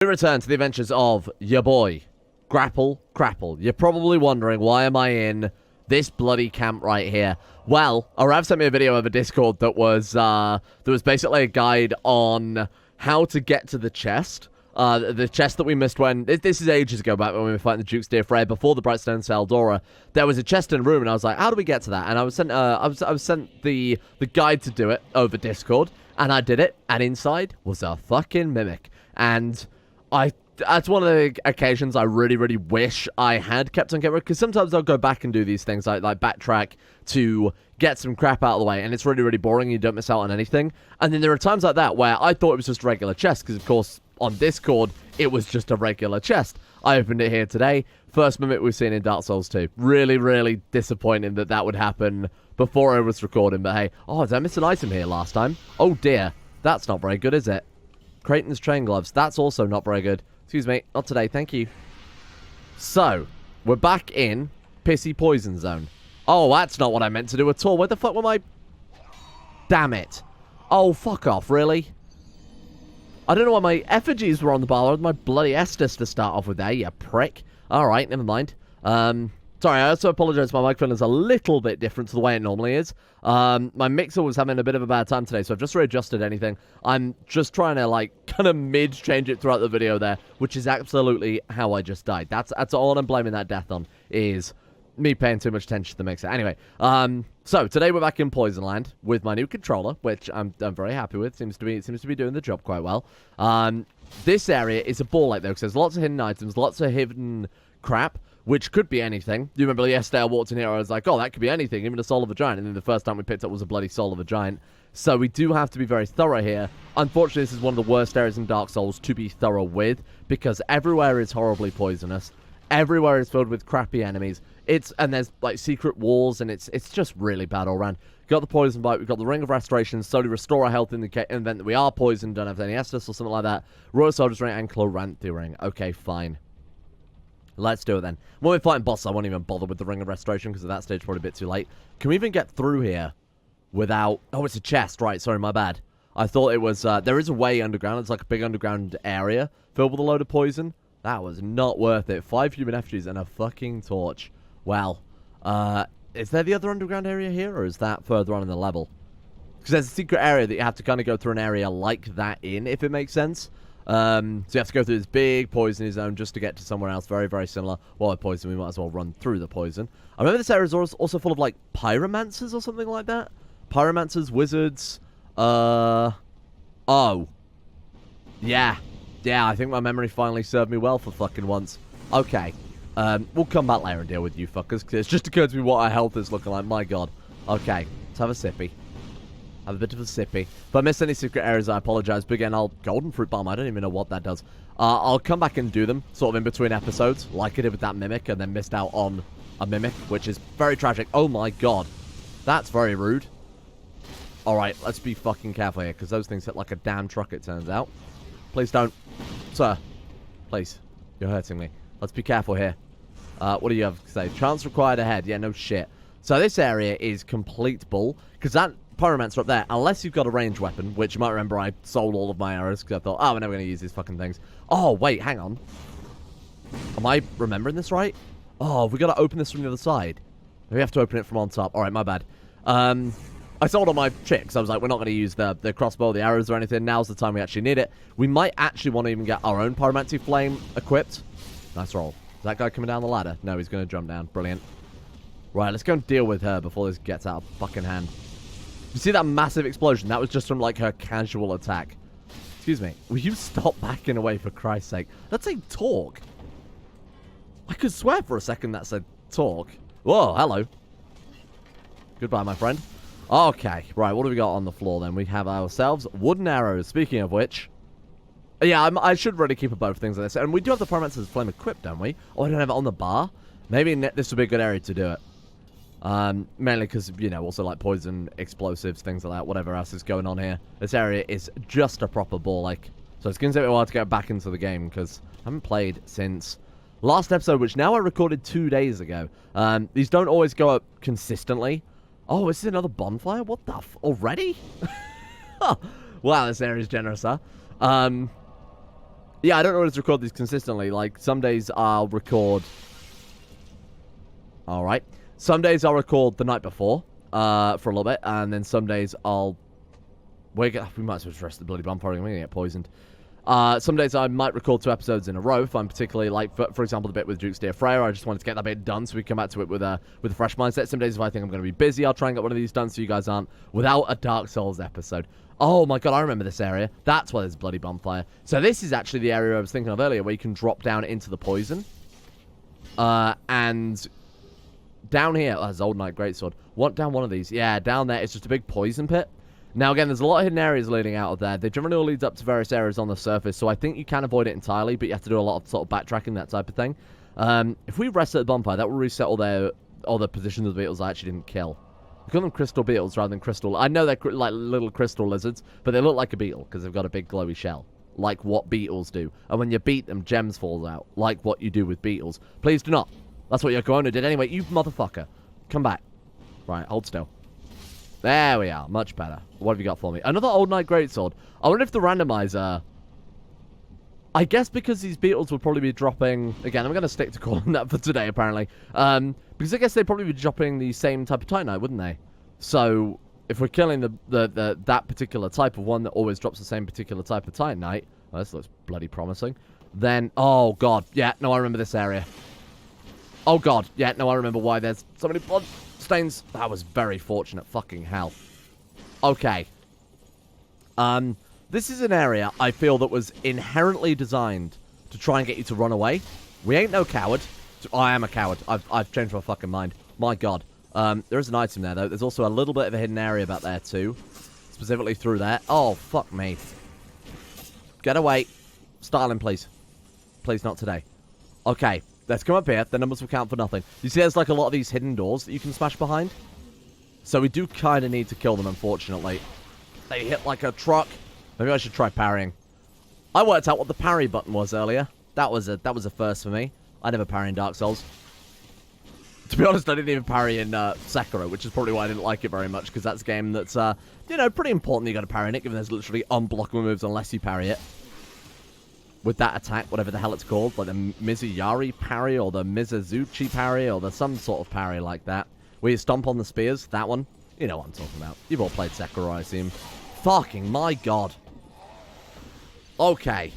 We return to the adventures of your boy, Grapple Krap. You're probably wondering, why am I in this bloody camp right here? Well, Arav sent me a video over Discord that was basically a guide on how to get to the chest. The chest that we missed when... This is ages ago, back when we were fighting the Duke's Dear Frey before the Brightstone Saldora. There was a chest in a room, and I was like, how do we get to that? And I was sent, I was sent the guide to do it over Discord, and I did it, and inside was a fucking mimic. And that's one of the occasions I really, really wish I had kept on camera, because sometimes I'll go back and do these things, like backtrack to get some crap out of the way, and it's really, really boring, and you don't miss out on anything. And then there are times like that where I thought it was just a regular chest, because of course, on Discord, it was just a regular chest. I opened it here today. First mimic we've seen in Dark Souls 2. Really, really disappointing that that would happen before I was recording, but hey. Oh, did I miss an item here last time? Oh dear. That's not very good, is it? Kraten's train gloves. That's also not very good. Excuse me. Not today. Thank you. So, we're back in Pissy Poison Zone. Oh, that's not what I meant to do at all. Where the fuck were my... Damn it. Oh, fuck off. Really? I don't know why my effigies were on the bar. My bloody Estus to start off with there, you prick. Alright, never mind. Sorry, I also apologize. My microphone is a little bit different to the way it normally is. My mixer was having a bit of a bad time today, so I've just readjusted anything. I'm just trying to, like, kind of mid-change it throughout the video there, which is absolutely how I just died. That's all I'm blaming that death on, is me paying too much attention to the mixer. Anyway, so today we're back in Poison Land with my new controller, which I'm very happy with. Seems to be doing the job quite well. This area is a ball like though, because there's lots of hidden items, lots of hidden crap, which could be anything. You remember yesterday I walked in here, I was like, oh, that could be anything, even the soul of a giant, and then the first time we picked up was a bloody soul of a giant. So we do have to be very thorough here. Unfortunately, this is one of the worst areas in Dark Souls to be thorough with, because everywhere is horribly poisonous. Everywhere is filled with crappy enemies. And there's like secret walls, and it's just really bad all around. We've got the poison bite, we've got the ring of restoration, slowly restore our health in the event that we are poisoned, don't have any Estus or something like that. Royal Soldier's Ring and Chloranthy Ring. Okay, fine. Let's do it then. When we're fighting boss, I won't even bother with the ring of restoration, because at that stage, probably a bit too late. Can we even get through here without... Oh, it's a chest, right, sorry, my bad. I thought it was... there is a way underground, it's like a big underground area filled with a load of poison. That was not worth it. 5 human effigies and a fucking torch. Well, is there the other underground area here, or is that further on in the level? Because there's a secret area that you have to kind of go through an area like that in, if it makes sense. So you have to go through this big poison zone just to get to somewhere else. Very, very similar. Well, with poison, we might as well run through the poison. I remember this area is also full of, like, pyromancers or something like that. Pyromancers, wizards. Oh. Yeah. Yeah, I think my memory finally served me well for fucking once. Okay. We'll come back later and deal with you fuckers, because it's just occurred to me what our health is looking like. My god. Okay. Let's have a sippy. Have a bit of a sippy. If I missed any secret areas, I apologize. But again, Golden Fruit Bomb, I don't even know what that does. I'll come back and do them, sort of in between episodes, like I did with that mimic, and then missed out on a mimic, which is very tragic. Oh my god. That's very rude. Alright, let's be fucking careful here, because those things hit like a damn truck, it turns out. Please don't. Sir. Please. You're hurting me. Let's be careful here. What do you have to say? Chance required ahead. Yeah, no shit. So this area is complete bull, because that pyromancer up there, unless you've got a ranged weapon, which you might remember I sold all of my arrows, because I thought, oh, we're never going to use these fucking things. Oh, wait, hang on. Am I remembering this right? Oh, we got to open this from the other side. We have to open it from on top. Alright, my bad. I sold all my chicks. I was like, we're not going to use the crossbow, the arrows or anything. Now's the time we actually need it. We might actually want to even get our own pyromancy flame equipped. Nice roll. Is that guy coming down the ladder? No, he's going to jump down. Brilliant. Right, let's go and deal with her before this gets out of fucking hand. You see that massive explosion? That was just from, like, her casual attack. Excuse me. Will you stop backing away, for Christ's sake? That's a talk. I could swear for a second that said talk. Whoa, hello. Goodbye, my friend. Okay, right, what do we got on the floor then? We have ourselves wooden arrows. Speaking of which, yeah, I should really keep a bow for things like this. And we do have the pyromancer's flame equipped, don't we? Oh, I don't have it on the bar? Maybe this would be a good area to do it. Mainly because, you know, also like poison, explosives, things like that, whatever else is going on here. This area is just a proper ball, like, so it's going to take me a while to get back into the game, because I haven't played since last episode, which now I recorded 2 days ago. These don't always go up consistently. Oh, is this another bonfire? What the already? Wow, this area is generous, huh? Yeah, I don't always record these consistently. Like, some days I'll record... Alright. Some days I'll record the night before, for a little bit, and then some days I'll... We might as well just rest the bloody bonfire, we're going to get poisoned. Some days I might record 2 episodes in a row if I'm particularly, like, for example, the bit with Duke's Dear Freya. I just wanted to get that bit done so we can come back to it with a fresh mindset. Some days if I think I'm going to be busy, I'll try and get one of these done so you guys aren't without a Dark Souls episode. Oh my god, I remember this area. That's why there's a bloody bonfire. So this is actually the area I was thinking of earlier where you can drop down into the poison. And down here, oh, there's Old Knight Greatsword. Down one of these. Yeah, down there, it's just a big poison pit. Now, again, there's a lot of hidden areas leading out of there. They generally all lead up to various areas on the surface, so I think you can avoid it entirely, but you have to do a lot of sort of backtracking, that type of thing. If we rest at the bonfire, that will reset all the positions of the beetles I actually didn't kill. I call them crystal beetles rather than crystal... I know they're like little crystal lizards, but they look like a beetle, because they've got a big glowy shell. Like what beetles do. And when you beat them, gems fall out, like what you do with beetles. Please do not. That's what Yoko did anyway. You motherfucker. Come back. Right, hold still. There we are. Much better. What have you got for me? Another Old Knight Greatsword. I wonder if the randomizer... I guess because these beetles would probably be dropping... Again, I'm going to stick to calling that for today, apparently. Because I guess they'd probably be dropping the same type of Titanite, wouldn't they? So, if we're killing that particular type of one that always drops the same particular type of Titanite... Oh, this looks bloody promising. Then... Oh, God. Yeah, no, I remember this area. Oh, God. Yeah, no, I remember why there's so many blood... stains. That was very fortunate. Fucking hell. Okay. This is an area I feel that was inherently designed to try and get you to run away. We ain't no coward. I am a coward. I've changed my fucking mind. My god. There is an item there, though. There's also a little bit of a hidden area back there, too. Specifically through there. Oh, fuck me. Get away. Starling, please. Please, not today. Okay. Let's come up here. The numbers will count for nothing. You see there's like a lot of these hidden doors that you can smash behind? So we do kind of need to kill them, unfortunately. They hit like a truck. Maybe I should try parrying. I worked out what the parry button was earlier. That was a first for me. I never parry in Dark Souls. To be honest, I didn't even parry in Sekiro, which is probably why I didn't like it very much, because that's a game that's, you know, pretty important that you got to parry in it, given there's literally unblockable moves unless you parry it. With that attack, whatever the hell it's called, like the Mizuyari parry, or the Mizuzuchi parry, or the some sort of parry like that, where you stomp on the spears, that one. You know what I'm talking about. You've all played Sekiro, I assume. Fucking my god. Okay.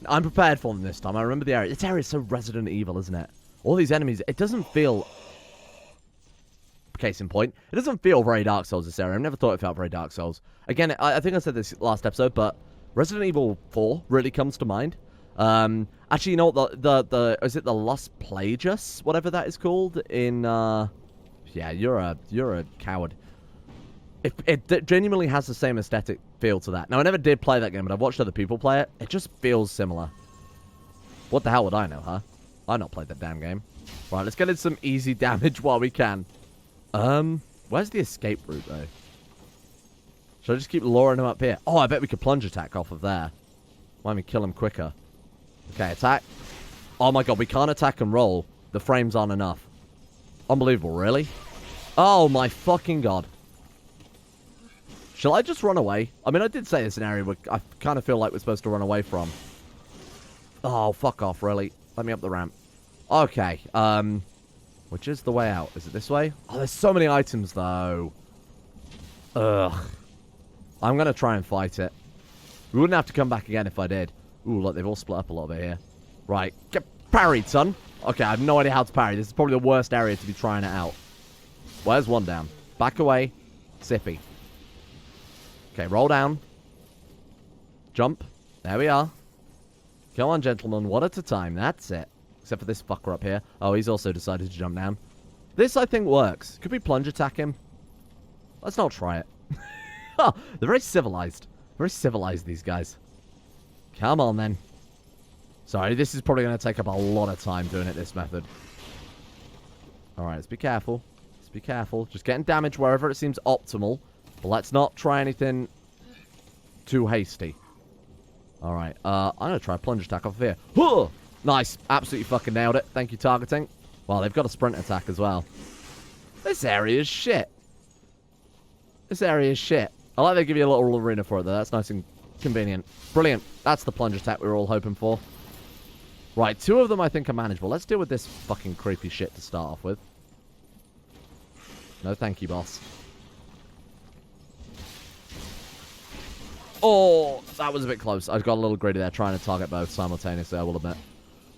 I'm prepared for them this time. I remember the area. This area is so Resident Evil, isn't it? All these enemies, it doesn't feel... Case in point, it doesn't feel very Dark Souls, this area. I've never thought it felt very Dark Souls. Again, I think I said this last episode, but Resident Evil 4 really comes to mind. Actually, you know what, is it the Lost Plagueis, whatever that is called? In, yeah, you're a coward. It genuinely has the same aesthetic feel to that. Now, I never did play that game, but I've watched other people play it. It just feels similar. What the hell would I know, huh? I've not played that damn game. Right, let's get in some easy damage while we can. Where's the escape route, though? Should I just keep luring him up here? Oh, I bet we could plunge attack off of there. Why don't we kill him quicker? Okay, attack. Oh my god, we can't attack and roll. The frames aren't enough. Unbelievable, really? Oh my fucking god. Shall I just run away? I mean, I did say it's an area where I kind of feel like we're supposed to run away from. Oh, fuck off, really. Let me up the ramp. Okay, which is the way out? Is it this way? Oh, there's so many items, though. Ugh. I'm going to try and fight it. We wouldn't have to come back again if I did. Ooh, look, they've all split up a little bit here. Right, get parried, son. Okay, I have no idea how to parry. This is probably the worst area to be trying it out. Where's one down? Back away. Sippy. Okay, roll down. Jump. There we are. Come on, gentlemen. One at a time. That's it. Except for this fucker up here. Oh, he's also decided to jump down. This, I think, works. Could we plunge attack him? Let's not try it. Oh, they're very civilized. Very civilized, these guys. Come on, then. Sorry, this is probably going to take up a lot of time doing it this method. Alright, let's be careful. Let's be careful. Just getting damage wherever it seems optimal. But let's not try anything too hasty. Alright, I'm going to try a plunge attack off of here. Huh! Nice. Absolutely fucking nailed it. Thank you, targeting. Well, they've got a sprint attack as well. This area is shit. This area is shit. I like they give you a little arena for it, though. That's nice and Convenient. Brilliant. That's the plunge attack we were all hoping for. Right, 2 of them I think are manageable. Let's deal with this fucking creepy shit to start off with. No thank you, boss. Oh, that was a bit close. I got a little greedy there trying to target both simultaneously, I will admit.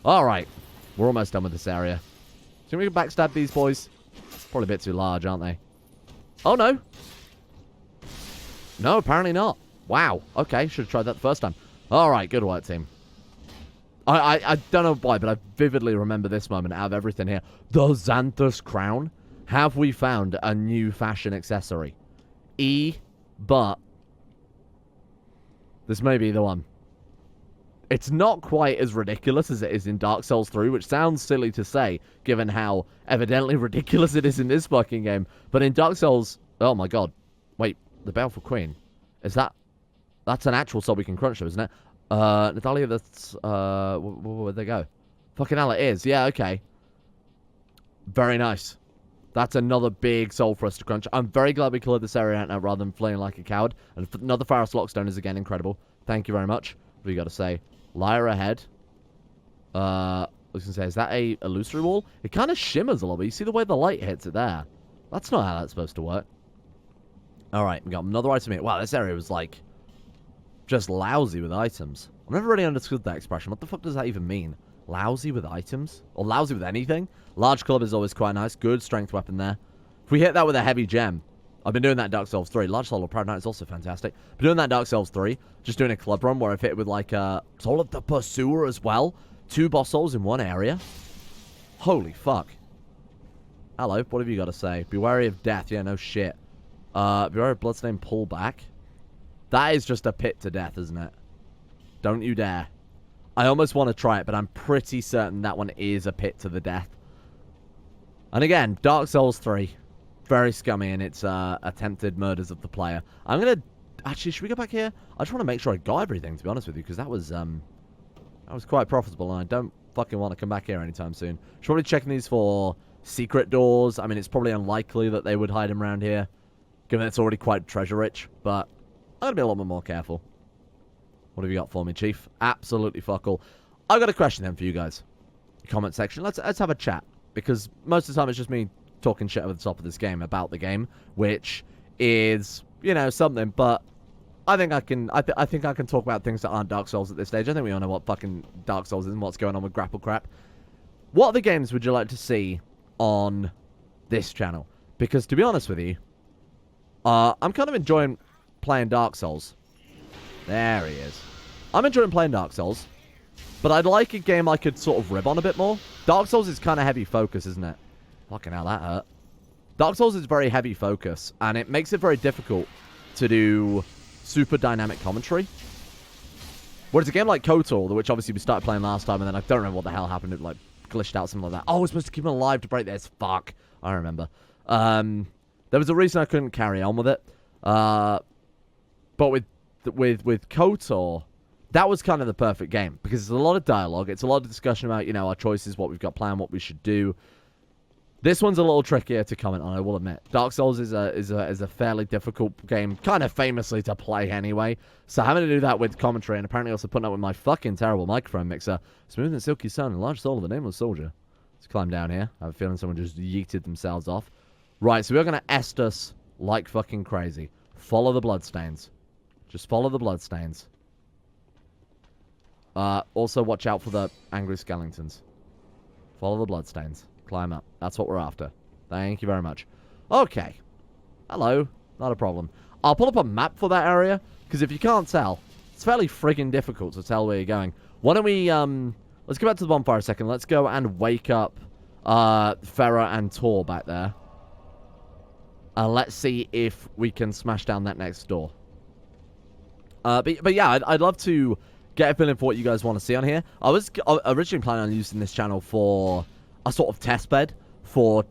Alright. We're almost done with this area. Think we can backstab these boys? Probably a bit too large, aren't they? Oh, no. No, apparently not. Wow. Okay, should have tried that the first time. Alright, good work, team. I don't know why, but I vividly remember this moment out of everything here. The Xanthus crown. Have we found a new fashion accessory? But this may be the one. It's not quite as ridiculous as it is in Dark Souls 3, which sounds silly to say, given how evidently ridiculous it is in this fucking game. But in Dark Souls... Oh my god. Wait, the Baleful Queen. Is that... That's an actual soul we can crunch, though, isn't it? Natalia, that's... where'd they go? Fucking hell, it is. Yeah, okay. Very nice. That's another big soul for us to crunch. I'm very glad we cleared this area out now rather than fleeing like a coward. And another Pharos Lockstone is again incredible. Thank you very much. What do you got to say? Lyre ahead. I was going to say, is that a illusory wall? It kind of shimmers a little bit. You see the way the light hits it there? That's not how that's supposed to work. Alright, we got another item here. Wow, this area was like... just lousy with items. I've never really understood that expression. What the fuck does that even mean? Lousy with items? Or lousy with anything? Large club is always quite nice. Good strength weapon there. If we hit that with a heavy gem... I've been doing that in Dark Souls 3. Large Soul of Proud Knight is also fantastic. Been doing that in Dark Souls 3. Just doing a club run where I've hit with like a Soul of the Pursuer as well. 2 boss souls in one area. Holy fuck. Hello, what have you got to say? Be wary of death. Yeah, no shit. Be wary of bloodstained pullback. That is just a pit to death, isn't it? Don't you dare. I almost want to try it, but I'm pretty certain that one is a pit to the death. And again, Dark Souls 3. Very scummy in its attempted murders of the player. I'm going to... Actually, should we go back here? I just want to make sure I got everything, to be honest with you, because that was quite profitable, and I don't fucking want to come back here anytime soon. Should probably checking these for secret doors. I mean, it's probably unlikely that they would hide them around here, given it's already quite treasure-rich, but I'm going to be a little bit more careful. What have you got for me, Chief? Absolutely fuck all. I've got a question then for you guys. Comment section. Let's have a chat, because most of the time it's just me talking shit over the top of this game about the game, which is, you know, something, but I think I can talk about things that aren't Dark Souls at this stage. I think we all know what fucking Dark Souls is and what's going on with Grapple Krap. What other games would you like to see on this channel? Because to be honest with you, I'm kind of enjoying playing Dark Souls. There he is. I'm enjoying playing Dark Souls, but I'd like a game I could sort of rib on a bit more. Dark Souls is kind of heavy focus, isn't it? Fucking hell, that hurt. Dark Souls is very heavy focus, and it makes it very difficult to do super dynamic commentary. Whereas a game like KOTOR, which obviously we started playing last time, and then I don't remember what the hell happened. It like glitched out, something like that. Oh, we're supposed to keep him alive to break this. Fuck. I remember. There was a reason I couldn't carry on with it. But with KOTOR, that was kind of the perfect game, because it's a lot of dialogue. It's a lot of discussion about, you know, our choices, what we've got planned, what we should do. This one's a little trickier to comment on, I will admit. Dark Souls is a fairly difficult game, kind of famously to play anyway. So having to do that with commentary, and apparently also putting up with my fucking terrible microphone mixer. Smooth and silky sun, and large soul of a nameless soldier. Let's climb down here. I have a feeling someone just yeeted themselves off. Right, so we're going to Estus like fucking crazy. Follow the bloodstains. Just follow the bloodstains. Also watch out for the angry skeletons. Follow the bloodstains. Climb up. That's what we're after. Thank you very much. Okay. Hello. Not a problem. I'll pull up a map for that area, because if you can't tell, it's fairly friggin' difficult to tell where you're going. Why don't we, let's go back to the bonfire a second. Let's go and wake up, Farah and Tor back there. And let's see if we can smash down that next door. But yeah, I'd love to get a feeling for what you guys want to see on here. I was originally planning on using this channel for a sort of test bed for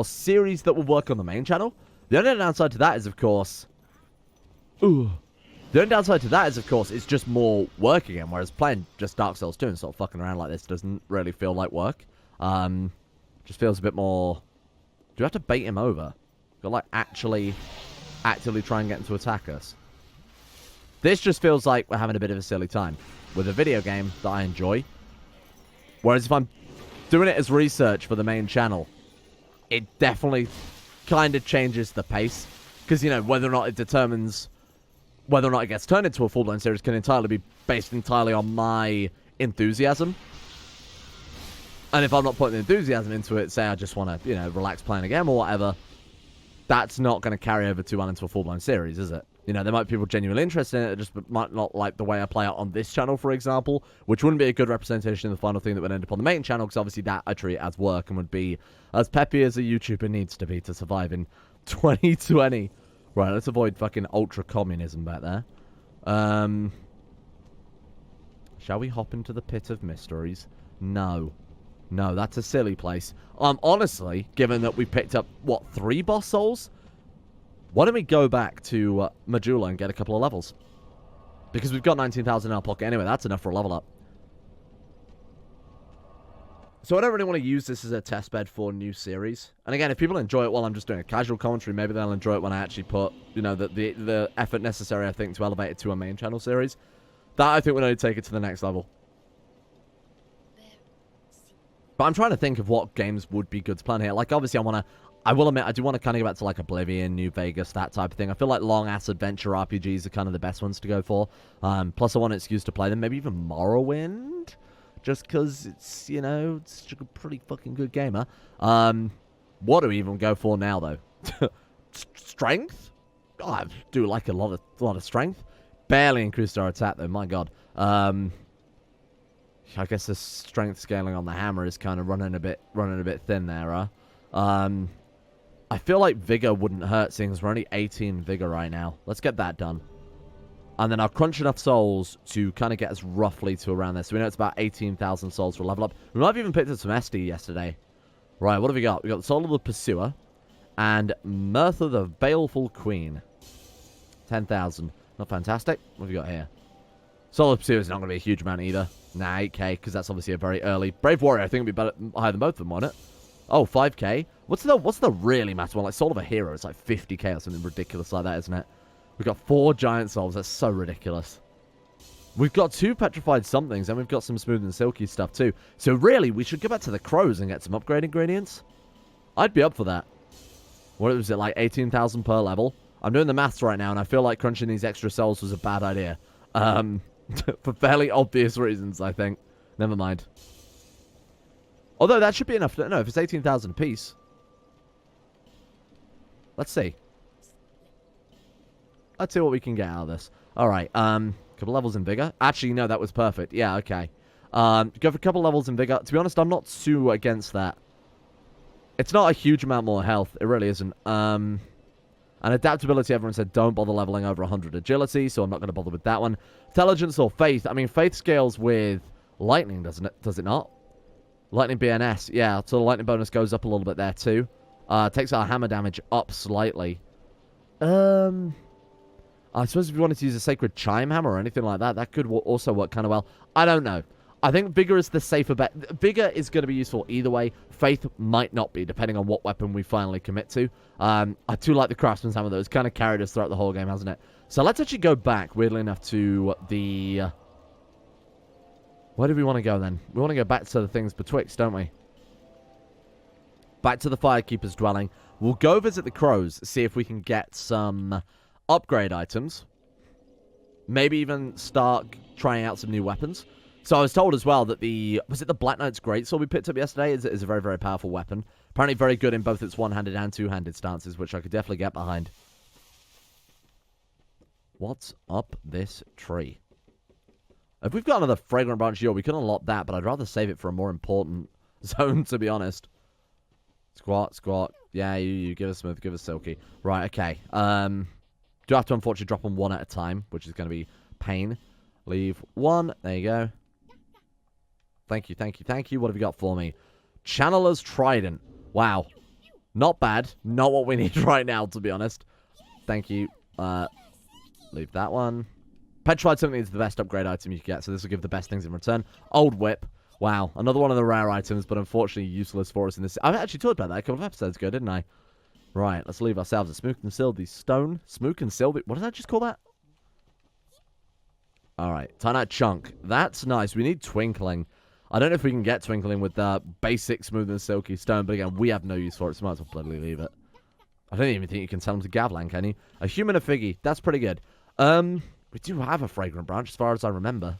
series that will work on the main channel. The only downside to that is, of course... The only downside to that is, of course, it's just more work again, whereas playing just Dark Souls 2 and sort of fucking around like this doesn't really feel like work. Just feels a bit more... Do you have to bait him over? Got like actively try and get him to attack us? This just feels like we're having a bit of a silly time with a video game that I enjoy. Whereas if I'm doing it as research for the main channel, it definitely kind of changes the pace. Because, you know, whether or not it determines whether or not it gets turned into a full-blown series can entirely be based entirely on my enthusiasm. And if I'm not putting enthusiasm into it, say I just want to, you know, relax playing a game or whatever, that's not going to carry over too well into a full-blown series, is it? You know, there might be people genuinely interested in it, just might not like the way I play it on this channel, for example, which wouldn't be a good representation of the final thing that would end up on the main channel, because obviously that I treat as work and would be as peppy as a YouTuber needs to be to survive in 2020. Right, let's avoid fucking ultra-communism back there. Shall we hop into the pit of mysteries? No. No, that's a silly place. Honestly, given that we picked up, what, 3 boss souls? Why don't we go back to Majula and get a couple of levels? Because we've got 19,000 in our pocket anyway. That's enough for a level up. So I don't really want to use this as a test bed for new series. And again, if people enjoy it while I'm just doing a casual commentary, maybe they'll enjoy it when I actually put, you know, the effort necessary, I think, to elevate it to a main channel series. That, I think, would only take it to the next level. But I'm trying to think of what games would be good to plan here. Like, obviously, I will admit, I do want to kind of go back to, like, Oblivion, New Vegas, that type of thing. I feel like long-ass adventure RPGs are kind of the best ones to go for. Plus, I want an excuse to play them. Maybe even Morrowind? Just because it's, you know, it's a pretty fucking good gamer. What do we even go for now, though? Strength? Oh, I do like a lot of strength. Barely increased our attack, though. My God. I guess the strength scaling on the hammer is kind of running a bit thin there, huh? I feel like Vigor wouldn't hurt, seeing as we're only 18 Vigor right now. Let's get that done. And then I'll crunch enough souls to kind of get us roughly to around there. So we know it's about 18,000 souls for a level up. We might have even picked up some SD yesterday. Right, what have we got? We got the Soul of the Pursuer and Mirtha the Baleful Queen. 10,000. Not fantastic. What have we got here? Soul of the Pursuer is not going to be a huge amount either. Nah, 8k, because that's obviously a very early. Brave Warrior, I think, would be better, higher than both of them, won't it? Oh, 5k. What's the really massive one? Like Soul of a Hero, it's like 50k or something ridiculous like that, isn't it? We've got 4 giant souls. That's so ridiculous. We've got 2 petrified somethings, and we've got some smooth and silky stuff too. So really, we should go back to the crows and get some upgrade ingredients. I'd be up for that. What was it, like 18,000 per level? I'm doing the maths right now, and I feel like crunching these extra souls was a bad idea. For fairly obvious reasons, I think. Never mind. Although that should be enough. No, if it's 18,000 apiece. Let's see. Let's see what we can get out of this. Alright, couple levels in Vigor. Actually, no, that was perfect. Yeah, okay. Go for a couple levels in Vigor. To be honest, I'm not too against that. It's not a huge amount more health. It really isn't. And adaptability, everyone said don't bother leveling over 100 agility, so I'm not going to bother with that one. Intelligence or faith. I mean, faith scales with lightning, doesn't it? Does it not? Lightning BNS. Yeah, so the lightning bonus goes up a little bit there, too. Takes our hammer damage up slightly. I suppose if you wanted to use a Sacred Chime Hammer or anything like that, that could also work kind of well. I don't know. I think Vigor is the safer bet. Vigor is going to be useful either way. Faith might not be, depending on what weapon we finally commit to. I do like the Craftsman's Hammer, though. It's kind of carried us throughout the whole game, hasn't it? So let's actually go back, weirdly enough, to the... Where do we want to go, then? We want to go back to the things betwixt, don't we? Back to the Firekeeper's dwelling. We'll go visit the crows, see if we can get some upgrade items. Maybe even start trying out some new weapons. So I was told as well that was it the Black Knight's Greatsword we picked up yesterday? Is a very, very powerful weapon. Apparently very good in both its one-handed and two-handed stances, which I could definitely get behind. What's up this tree? If we've got another Fragrant Branch Yule, we can unlock that, but I'd rather save it for a more important zone, to be honest. Squat, squat. Yeah, you give us smooth, give us silky. Right, okay. Do have to unfortunately drop them one at a time, which is going to be pain. Leave one. There you go. Thank you, thank you, thank you. What have you got for me? Channeler's Trident. Wow. Not bad. Not what we need right now, to be honest. Thank you. Leave that one. Petrified Something is the best upgrade item you can get, so this will give the best things in return. Old Whip. Wow. Another one of the rare items, but unfortunately useless for us in this. I actually talked about that a couple of episodes ago, didn't I? Right, let's leave ourselves a Smook and Silby Stone. Smook and Silby. What did I just call that? Alright, Titanite Chunk. That's nice. We need Twinkling. I don't know if we can get Twinkling with the basic Smooth and Silky Stone, but again, we have no use for it, so might as well bloody leave it. I don't even think you can sell them to Gavlan, can you? A Human, a Figgy. That's pretty good. We do have a Fragrant Branch, as far as I remember.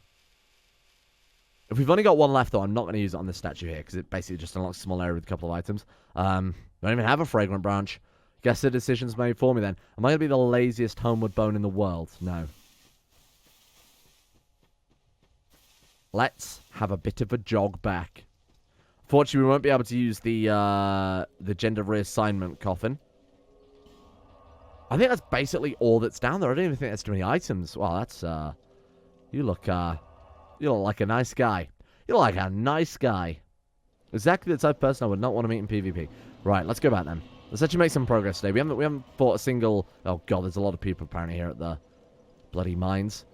If we've only got one left, though, I'm not going to use it on this statue here, because it basically just unlocks a small area with a couple of items. We don't even have a Fragrant Branch. Guess the decision's made for me, then. Am I going to be the laziest homeward bone in the world? No. Let's have a bit of a jog back. Fortunately, we won't be able to use the gender reassignment coffin. I think that's basically all that's down there. I don't even think there's too many items. Wow, that's, you look like a nice guy. You look like a nice guy. Exactly the type of person I would not want to meet in PvP. Right, let's go back then. Let's actually make some progress today. We haven't fought a single... Oh, God, there's a lot of people apparently here at the bloody mines.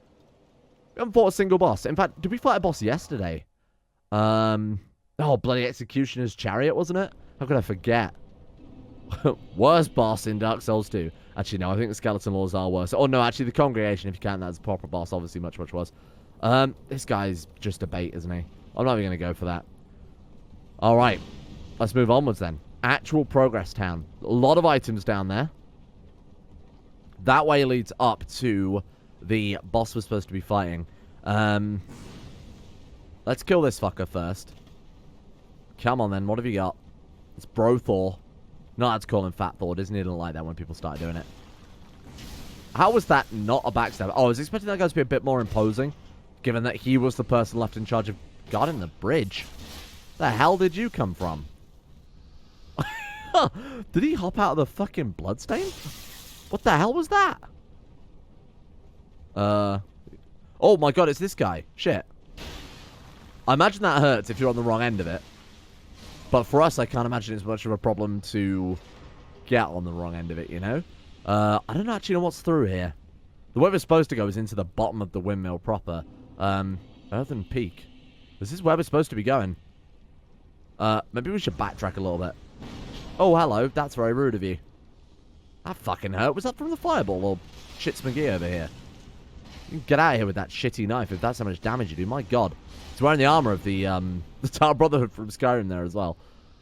We haven't fought a single boss. In fact, did we fight a boss yesterday? Oh, bloody Executioner's Chariot, wasn't it? How could I forget? Worst boss in Dark Souls 2. Actually, no, I think the Skeleton Lords are worse. Oh, no, actually, the Congregation, if you count that as a proper boss, obviously much, much worse. This guy's just a bait, isn't he? I'm not even going to go for that. Alright, let's move onwards then. Actual Progress Town. A lot of items down there. That way leads up to the boss we're supposed to be fighting. Let's kill this fucker first. Come on then, what have you got? It's Bro Thor. No, that's call him Fat Thor, doesn't he? Didn't like that when people started doing it. How was that not a backstab? Oh, I was expecting that guy to be a bit more imposing, given that he was the person left in charge of guarding the bridge. The hell did you come from? Did he hop out of the fucking bloodstain? What the hell was that? Oh my god, it's this guy. Shit. I imagine that hurts if you're on the wrong end of it. But for us, I can't imagine it's much of a problem to get on the wrong end of it, you know? I don't actually know what's through here. The way we're supposed to go is into the bottom of the windmill proper. Earthen Peak. Is this where we're supposed to be going? Maybe we should backtrack a little bit. Oh, hello. That's very rude of you. That fucking hurt. Was that from the fireball or shits McGee over here? You can get out of here with that shitty knife if that's how much damage you do. My god. It's wearing the armor of the Tar Brotherhood from Skyrim there as well.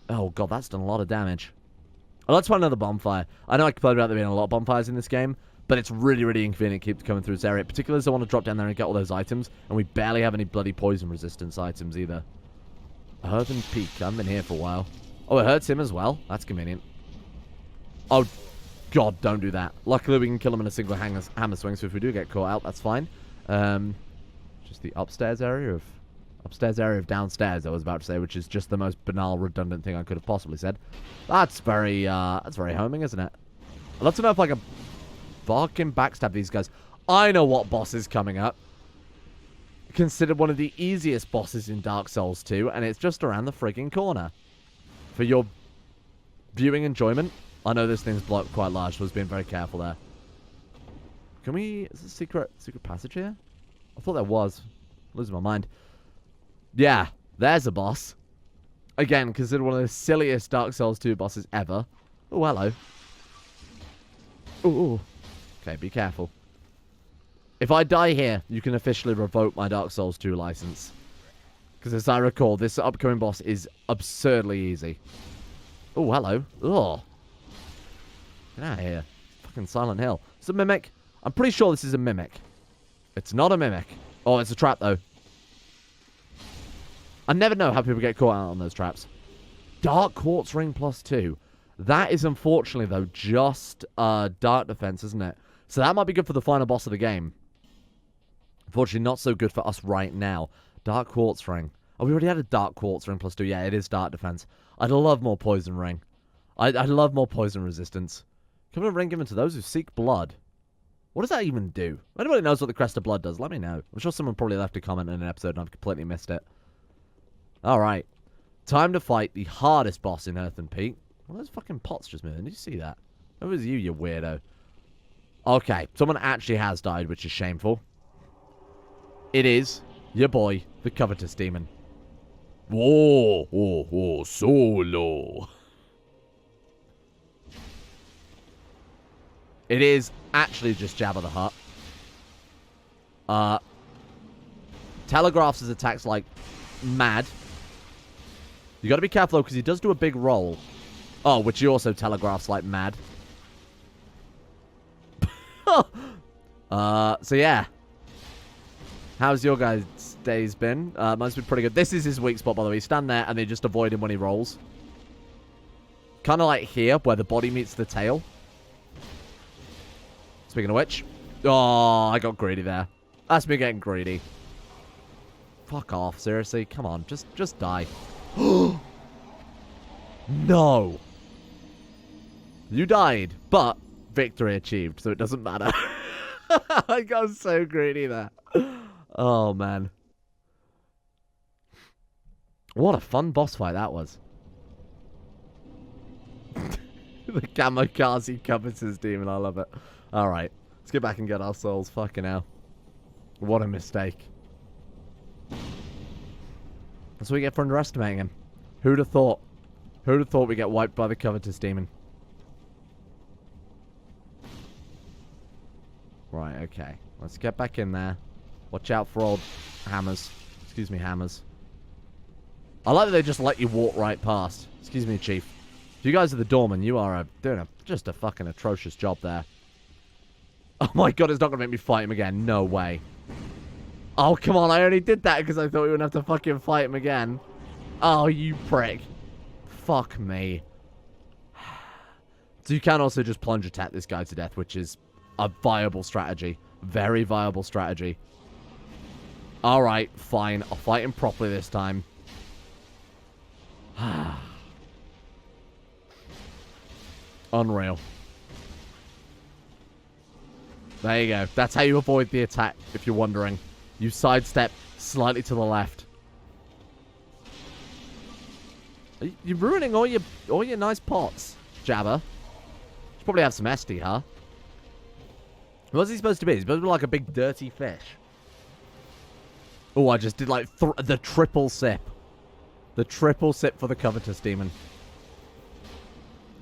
Oh god, that's done a lot of damage. Well, let's find another bonfire. I know I complained about there being a lot of bonfires in this game, but it's really, really inconvenient to keep coming through this area, particularly as I want to drop down there and get all those items, and we barely have any bloody poison resistance items either. Earthen Peak. I haven't been here for a while. Oh, it hurts him as well. That's convenient. Oh, god, don't do that. Luckily, we can kill him in a single hammer swing, so if we do get caught out, that's fine. Just the upstairs area of downstairs, I was about to say, which is just the most banal, redundant thing I could have possibly said. That's very homing, isn't it? I'd love to know if I can fucking backstab these guys. I know what boss is coming up. Considered one of the easiest bosses in Dark Souls 2, and it's just around the frigging corner. For your viewing enjoyment, I know this thing's blocked quite large, so I was being very careful there. Can we... Is there a secret passage here? I thought there was. I'm losing my mind. Yeah, there's a boss. Again, considered one of the silliest Dark Souls 2 bosses ever. Oh, hello. Ooh. Okay, be careful. If I die here, you can officially revoke my Dark Souls 2 license. Because as I recall, this upcoming boss is absurdly easy. Oh, hello. Ugh. Get out of here. Fucking Silent Hill. It's a mimic. I'm pretty sure this is a mimic. It's not a mimic. Oh, it's a trap, though. I never know how people get caught out on those traps. Dark Quartz Ring +2. That is, unfortunately, though, just dark defense, isn't it? So that might be good for the final boss of the game. Unfortunately, not so good for us right now. Dark Quartz Ring. Oh, we already had a Dark Quartz Ring +2. Yeah, it is dark defense. I'd love more Poison Ring. I'd love more poison resistance. Covenant Ring given to those who seek blood. What does that even do? If anybody knows what the Crest of Blood does, let me know. I'm sure someone probably left a comment in an episode and I've completely missed it. Alright. Time to fight the hardest boss in Earthen Peak. Well, those fucking pots just moving. Did you see that? That was you weirdo. Okay, someone actually has died, which is shameful. It is your boy, the Covetous Demon. Whoa, oh, solo. It is actually just Jabba the Hutt. telegraphs his attacks like mad. You gotta be careful, though, because he does do a big roll. Oh, which he also telegraphs like mad. So yeah. How's your guys' days been? Mine's been pretty good. This is his weak spot, by the way. You stand there and they just avoid him when he rolls. Kind of like here, where the body meets the tail. Speaking of which. Oh, I got greedy there. That's me getting greedy. Fuck off, seriously. Come on, just die. No. You died, but victory achieved, so it doesn't matter. I got so greedy there. Oh, man. What a fun boss fight that was. The kamikaze Covetous demon, I love it. Alright, let's get back and get our souls. Fucking hell. What a mistake. That's what we get for underestimating him. Who'd have thought? Who'd have thought we get wiped by the Covetous demon? Right, okay. Let's get back in there. Watch out for old hammers. Excuse me, hammers. I like that they just let you walk right past. Excuse me, Chief. If you guys are the doorman, you are doing just a fucking atrocious job there. Oh my god, it's not going to make me fight him again. No way. Oh, come on. I only did that because I thought we wouldn't have to fucking fight him again. Oh, you prick. Fuck me. So you can also just plunge attack this guy to death, which is a viable strategy. Very viable strategy. Alright, fine. I'll fight him properly this time. Unreal. There you go. That's how you avoid the attack, if you're wondering. You sidestep slightly to the left. You're ruining all your nice pots, Jabba. Should probably have some SD, huh? What's he supposed to be? He's supposed to be like a big dirty fish. Oh, I just did like the triple sip. The triple sip for the Covetous demon.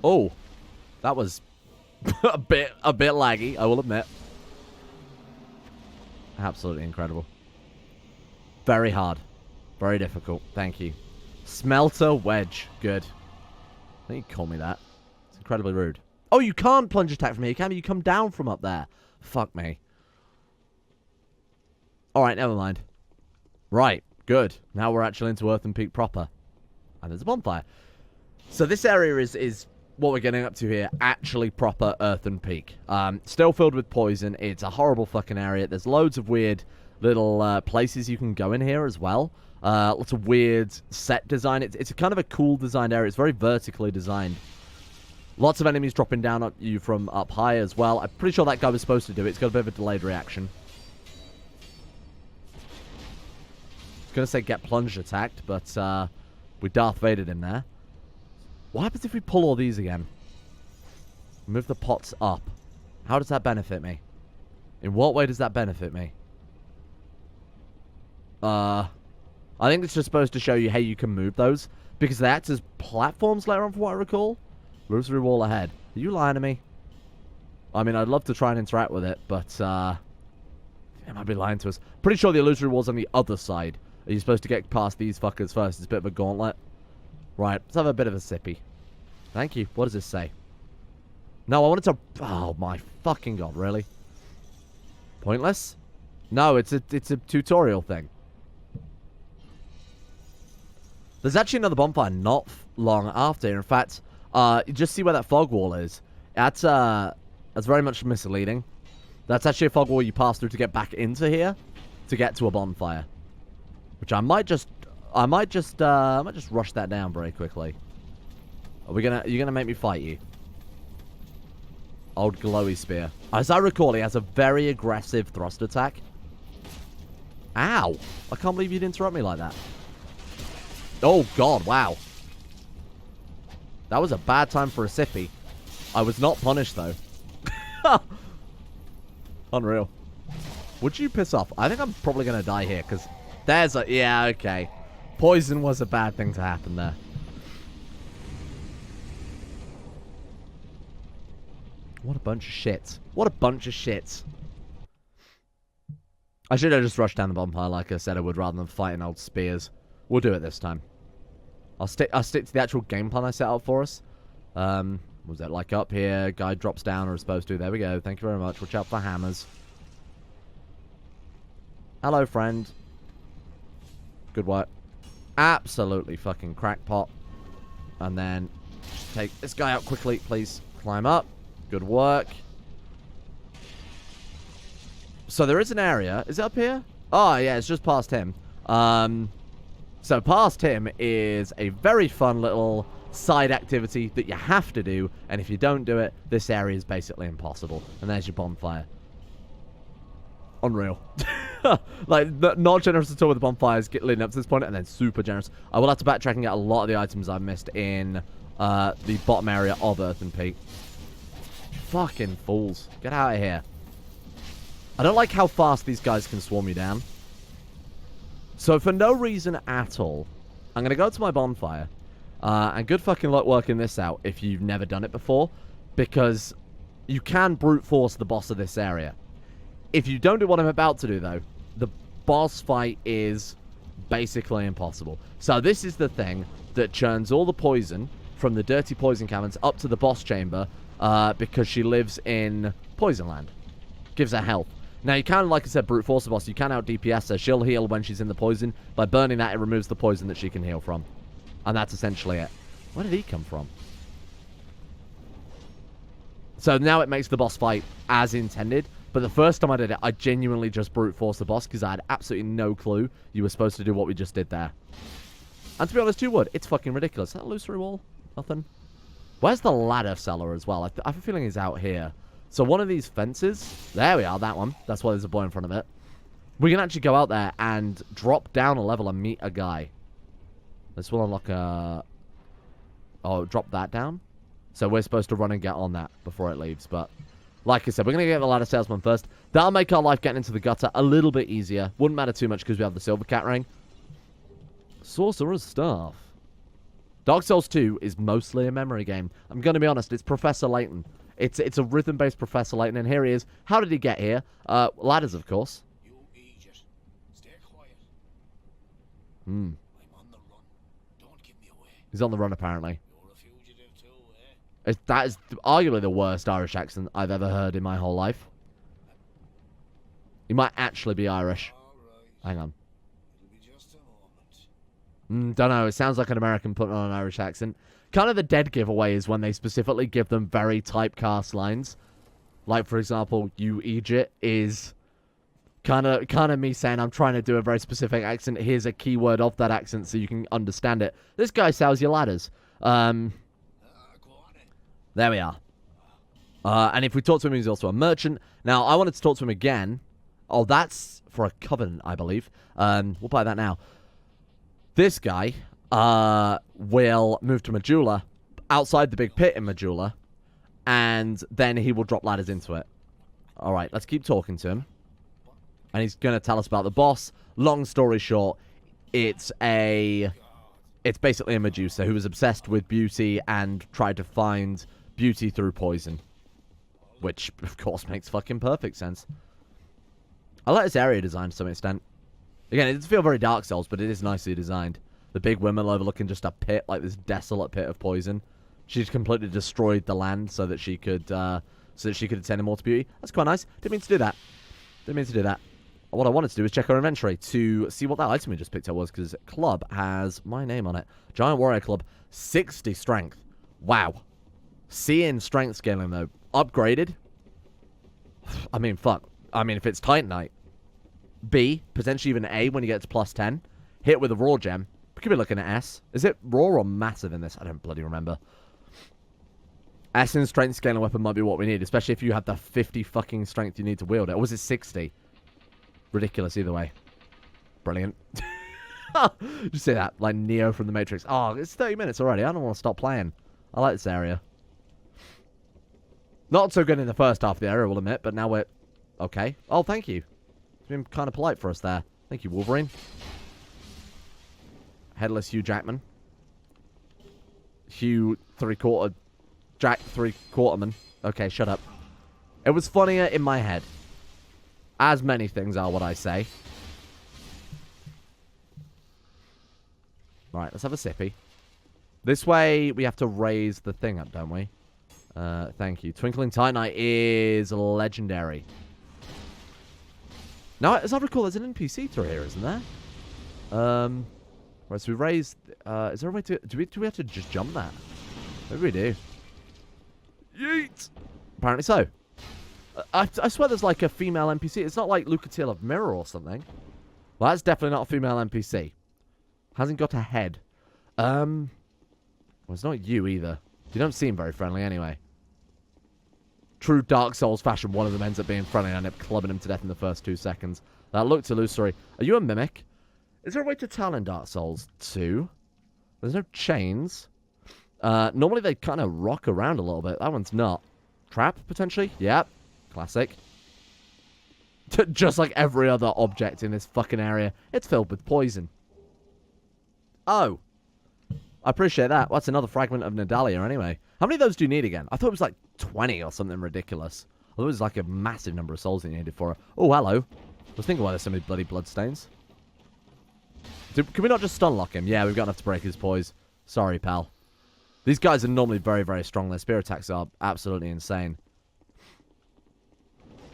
Oh, that was a bit laggy, I will admit. Absolutely incredible. Very hard. Very difficult. Thank you. Smelter wedge. Good. I think you call me that. It's incredibly rude. Oh, you can't plunge attack from here, can you? You come down from up there. Fuck me. Alright, never mind. Right. Good. Now we're actually into Earthen Peak proper. And there's a bonfire. So this area is what we're getting up to here. Actually proper Earthen Peak. Still filled with poison. It's a horrible fucking area. There's loads of weird little places you can go in here as well. Lots of weird set design. It's a kind of a cool designed area. It's very vertically designed. Lots of enemies dropping down at you from up high as well. I'm pretty sure that guy was supposed to do it. It's got a bit of a delayed reaction. I was going to say get plunged attacked, but we Darth Vader'd him there. What happens if we pull all these again? Move the pots up. How does that benefit me? In what way does that benefit me? I think it's just supposed to show you how you can move those. Because they act as platforms later on, from what I recall. Illusory wall ahead. Are you lying to me? I mean, I'd love to try and interact with it, but they might be lying to us. Pretty sure the illusory wall's on the other side. Are you supposed to get past these fuckers first? It's a bit of a gauntlet. Right, let's have a bit of a sippy. Thank you. What does this say? No, I wanted to... Oh, my fucking god, really? Pointless? No, it's a tutorial thing. There's actually another bonfire not long after. In fact, you just see where that fog wall is. That's very much misleading. That's actually a fog wall you pass through to get back into here to get to a bonfire. Which I might just rush that down very quickly. You're gonna make me fight you? Old glowy spear. As I recall, he has a very aggressive thrust attack. Ow! I can't believe you'd interrupt me like that. Oh god, wow. That was a bad time for a sippy. I was not punished though. Unreal. Would you piss off? I think I'm probably gonna die here because there's a... Yeah, okay. Poison was a bad thing to happen there. What a bunch of shit. What a bunch of shit. I should have just rushed down the bonfire like I said I would rather than fighting old spears. We'll do it this time. I'll stick to the actual game plan I set out for us. Was that like up here? Guy drops down or is supposed to. There we go. Thank you very much. Watch out for hammers. Hello, friend. Good work. Absolutely fucking crackpot. And then just take this guy out quickly, please. Climb up. Good work. So there is an area. Is it up here? Oh, yeah, it's just past him. So past him is a very fun little side activity that you have to do. And if you don't do it, this area is basically impossible. And there's your bonfire. Unreal. Like, not generous at all with the bonfires leading up to this point, and then super generous. I will have to backtrack and get a lot of the items I've missed in the bottom area of Earthen Peak. Fucking fools. Get out of here. I don't like how fast these guys can swarm you down. So for no reason at all, I'm going to go to my bonfire. And good fucking luck working this out if you've never done it before. Because you can brute force the boss of this area. If you don't do what I'm about to do, though, the boss fight is basically impossible. So this is the thing that churns all the poison from the dirty poison caverns up to the boss chamber because she lives in Poison Land. Gives her health. Now, you can, like I said, brute force the boss. You can out DPS her. She'll heal when she's in the poison. By burning that, it removes the poison that she can heal from. And that's essentially it. Where did he come from? So now it makes the boss fight as intended. But the first time I did it, I genuinely just brute forced the boss because I had absolutely no clue you were supposed to do what we just did there. And to be honest, you would. It's fucking ridiculous. Is that a illusory wall? Nothing. Where's the ladder cellar as well? I have a feeling he's out here. So one of these fences, there we are, that one. That's why there's a boy in front of it. We can actually go out there and drop down a level and meet a guy. This will unlock a... Oh, drop that down. So we're supposed to run and get on that before it leaves. But like I said, we're going to get the ladder salesman first. That'll make our life getting into the gutter a little bit easier. Wouldn't matter too much because we have the silver cat ring. Sorcerer's Staff. Dark Souls 2 is mostly a memory game. I'm going to be honest, it's Professor Layton. It's a rhythm-based Professor Layton, and here he is. How did he get here? Ladders, of course. You idiot. Stay quiet. Hmm. I'm on the run. Don't give me away. He's on the run, apparently. You're a fugitive too, eh? That is arguably the worst Irish accent I've ever heard in my whole life. He might actually be Irish. All right. Hang on. It'll be just a moment. Don't know. It sounds like an American putting on an Irish accent. Kind of the dead giveaway is when they specifically give them very typecast lines. Like, for example, you Egypt is kind of me saying I'm trying to do a very specific accent. Here's a keyword of that accent so you can understand it. This guy sells you ladders. Go on in. There we are. And if we talk to him, he's also a merchant. Now, I wanted to talk to him again. Oh, that's for a covenant, I believe. We'll buy that now. This guy will move to Majula, outside the big pit in Majula, and then he will drop ladders into it. All right, let's keep talking to him. And he's going to tell us about the boss. Long story short, it's basically a Medusa who was obsessed with beauty and tried to find beauty through poison. Which, of course, makes fucking perfect sense. I like this area design to some extent. Again, it doesn't feel very Dark Souls, but it is nicely designed. The big windmill overlooking just a pit, like this desolate pit of poison. She's completely destroyed the land so that she could attain immortal beauty. That's quite nice. Didn't mean to do that. What I wanted to do is check our inventory to see what that item we just picked up was, because club has my name on it. Giant Warrior Club, 60 strength. Wow. C in strength scaling, though. Upgraded. I mean, fuck. I mean, if it's Titanite. B, potentially even A when you get to plus 10. Hit with a raw gem. We could be looking at S. Is it raw or massive in this? I don't bloody remember. S in strength scaling weapon might be what we need, especially if you have the 50 fucking strength you need to wield it. Or was it 60? Ridiculous either way. Brilliant. Just say that, like Neo from the Matrix. Oh, it's 30 minutes already. I don't want to stop playing. I like this area. Not so good in the first half of the area, we'll admit, but now we're... Okay. Oh, thank you. It's been kind of polite for us there. Thank you, Wolverine. Headless Hugh Jackman. Hugh three-quarter... Jack three-quarterman. Okay, shut up. It was funnier in my head. As many things are what I say. Right, let's have a sippy. This way, we have to raise the thing up, don't we? Thank you. Twinkling Titanite is legendary. Now, as I recall, there's an NPC through here, isn't there? Right, so we raised... is there a way to... Do we have to just jump that? Maybe we do. Yeet! Apparently so. I swear there's like a female NPC. It's not like Lucatiel of Mirror or something. Well, that's definitely not a female NPC. Hasn't got a head. Well, it's not you either. You don't seem very friendly anyway. True Dark Souls fashion, one of them ends up being friendly and I end up clubbing him to death in the first 2 seconds. That looked illusory. Are you a mimic? Is there a way to tell in Dark Souls 2? There's no chains. Normally they kind of rock around a little bit. That one's not. Trap, potentially? Yep. Classic. Just like every other object in this fucking area, it's filled with poison. Oh. I appreciate that. Well, that's another fragment of Nadalia anyway. How many of those do you need again? I thought it was like 20 or something ridiculous. I thought it was like a massive number of souls that you needed for it. Oh, hello. I was thinking why there's so many bloody bloodstains. Can we not just stun lock him? Yeah, we've got enough to break his poise. Sorry, pal. These guys are normally very, very strong. Their spear attacks are absolutely insane.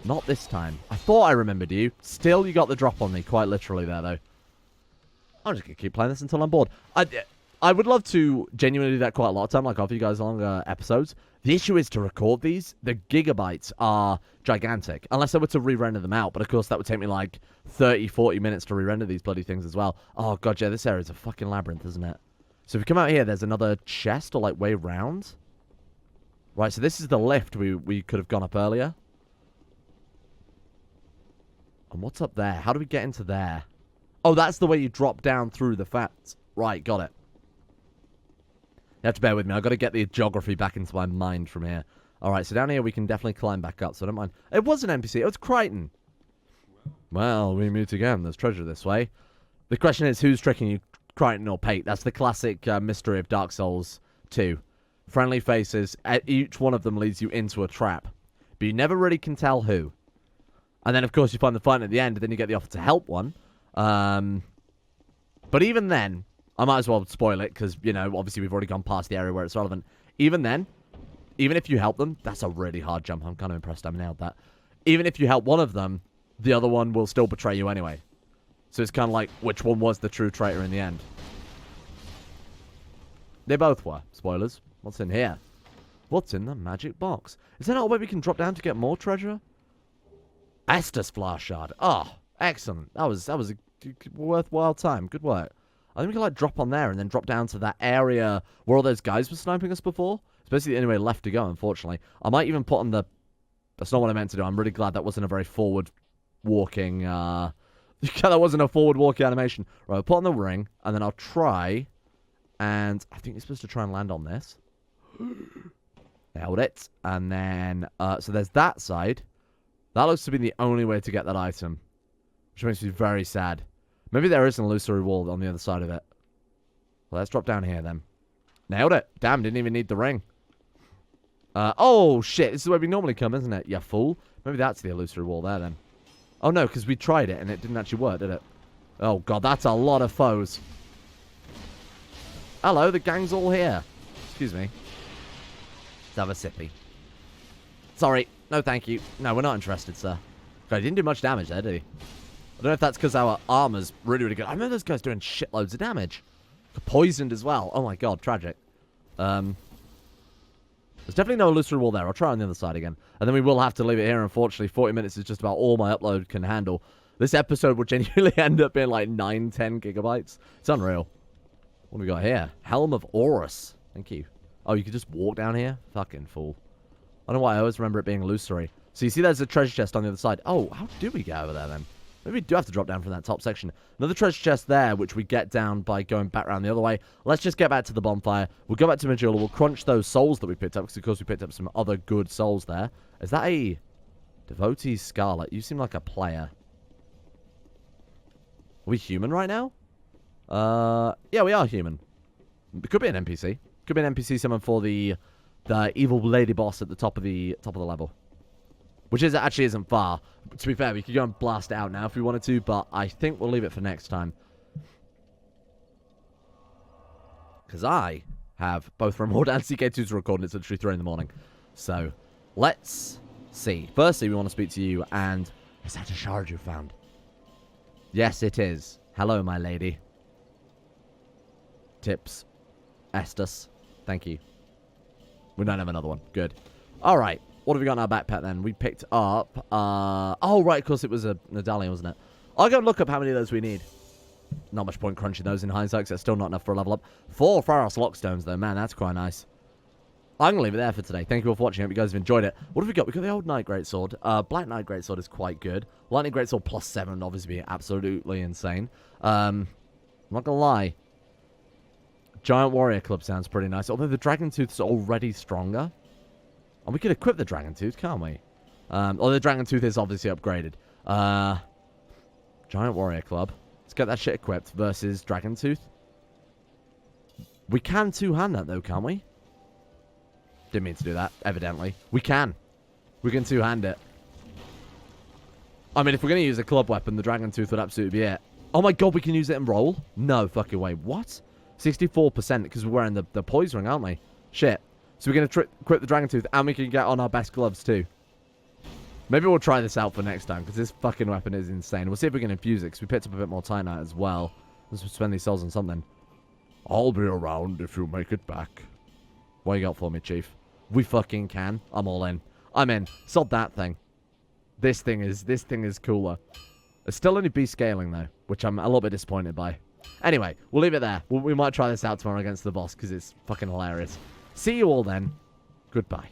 Not this time. I thought I remembered you. Still, you got the drop on me, quite literally there, though. I'm just going to keep playing this until I'm bored. I would love to genuinely do that quite a lot of time, like offer you guys longer episodes. The issue is to record these, the gigabytes are gigantic. Unless I were to re-render them out, but of course that would take me like 30, 40 minutes to re-render these bloody things as well. Oh god, yeah, this area is a fucking labyrinth, isn't it? So if we come out here, there's another chest or like way round. Right, so this is the lift we could have gone up earlier. And what's up there? How do we get into there? Oh, that's the way you drop down through the fats. Right, got it. You have to bear with me. I've got to get the geography back into my mind from here. Alright, so down here we can definitely climb back up, so I don't mind. It was an NPC. It was Crichton. Well, we meet again. There's treasure this way. The question is, who's tricking you, Crichton or Pate? That's the classic mystery of Dark Souls 2. Friendly faces. Each one of them leads you into a trap. But you never really can tell who. And then, of course, you find the fight at the end, and then you get the offer to help one. But even then, I might as well spoil it, because, you know, obviously we've already gone past the area where it's relevant. Even then, even if you help them, that's a really hard jump. I'm kind of impressed I nailed that. Even if you help one of them, the other one will still betray you anyway. So it's kind of like, which one was the true traitor in the end? They both were. Spoilers. What's in here? What's in the magic box? Is there not a way we can drop down to get more treasure? Estus Flash Shard. Oh, excellent. That was a worthwhile time. Good work. I think we can, like, drop on there and then drop down to that area where all those guys were sniping us before. It's basically the only way left to go, unfortunately. I might even put on the... That's not what I meant to do. I'm really glad that wasn't a very forward-walking... that wasn't a forward-walking animation. Right, I'll put on the ring, and then I'll try... And I think you're supposed to try and land on this. Nailed it. And then... so there's that side. That looks to be the only way to get that item. Which makes me very sad. Maybe there is an illusory wall on the other side of it. Well, let's drop down here, then. Nailed it. Damn, didn't even need the ring. Oh, shit. This is where we normally come, isn't it? You fool. Maybe that's the illusory wall there, then. Oh, no, because we tried it, and it didn't actually work, did it? Oh, God, that's a lot of foes. Hello, the gang's all here. Excuse me. Let's have a sippy. Sorry. No, thank you. No, we're not interested, sir. God, he didn't do much damage there, did he? I don't know if that's because our armor's really, really good. I remember those guys doing shitloads of damage. Poisoned as well. Oh my god, tragic. There's definitely no illusory wall there. I'll try on the other side again. And then we will have to leave it here, unfortunately. 40 minutes is just about all my upload can handle. This episode will genuinely end up being like 9, 10 gigabytes. It's unreal. What do we got here? Helm of Horus. Thank you. Oh, you can just walk down here? Fucking fool. I don't know why I always remember it being illusory. So you see there's a treasure chest on the other side. Oh, how do we get over there then? Maybe we do have to drop down from that top section. Another treasure chest there, which we get down by going back around the other way. Let's just get back to the bonfire. We'll go back to Majula. We'll crunch those souls that we picked up, because of course we picked up some other good souls there. Is that a Devotee Scarlet? You seem like a player. Are we human right now? Yeah, we are human. It could be an NPC. Could be an NPC summon for the evil lady boss at the top of the level. which is actually isn't far. To be fair, we could go and blast it out now if we wanted to, but I think we'll leave it for next time. Because I have both Remote and CK2 to record, and it's literally 3 in the morning. So, let's see. Firstly, we want to speak to you, and is that a shard you found? Yes, it is. Hello, my lady. Tips. Estus. Thank you. We don't have another one. Good. Alright. What have we got in our backpack then? We picked up... oh, right. Of course, it was a medallion, wasn't it? I'll go and look up how many of those we need. Not much point crunching those in hindsight, because that's still not enough for a level up. 4 Pharos Lockstones, though. Man, that's quite nice. I'm going to leave it there for today. Thank you all for watching. I hope you guys have enjoyed it. What have we got? We've got the old Knight Greatsword. Black Knight Greatsword is quite good. Lightning Greatsword plus 7 would obviously be absolutely insane. I'm not going to lie. Giant Warrior Club sounds pretty nice. Although the Dragon Tooth's already stronger. And we could equip the Dragon Tooth, can't we? Or the Dragon Tooth is obviously upgraded. Giant Warrior Club. Let's get that shit equipped versus Dragon Tooth. We can two-hand that, though, can't we? Didn't mean to do that, evidently. We can. We can two-hand it. I mean, if we're going to use a club weapon, the Dragon Tooth would absolutely be it. Oh my god, we can use it and roll? No fucking way. What? 64% because we're wearing the poise ring, aren't we? Shit. So we're going to equip the Dragon Tooth and we can get on our best gloves too. Maybe we'll try this out for next time because this fucking weapon is insane. We'll see if we can infuse it because we picked up a bit more Titanite as well. Let's spend these souls on something. I'll be around if you make it back. What you got for me, Chief? We fucking can. I'm all in. I'm in. Sod that thing. This thing is cooler. It's still only B scaling though, which I'm a little bit disappointed by. Anyway, we'll leave it there. We might try this out tomorrow against the boss because it's fucking hilarious. See you all then. Goodbye.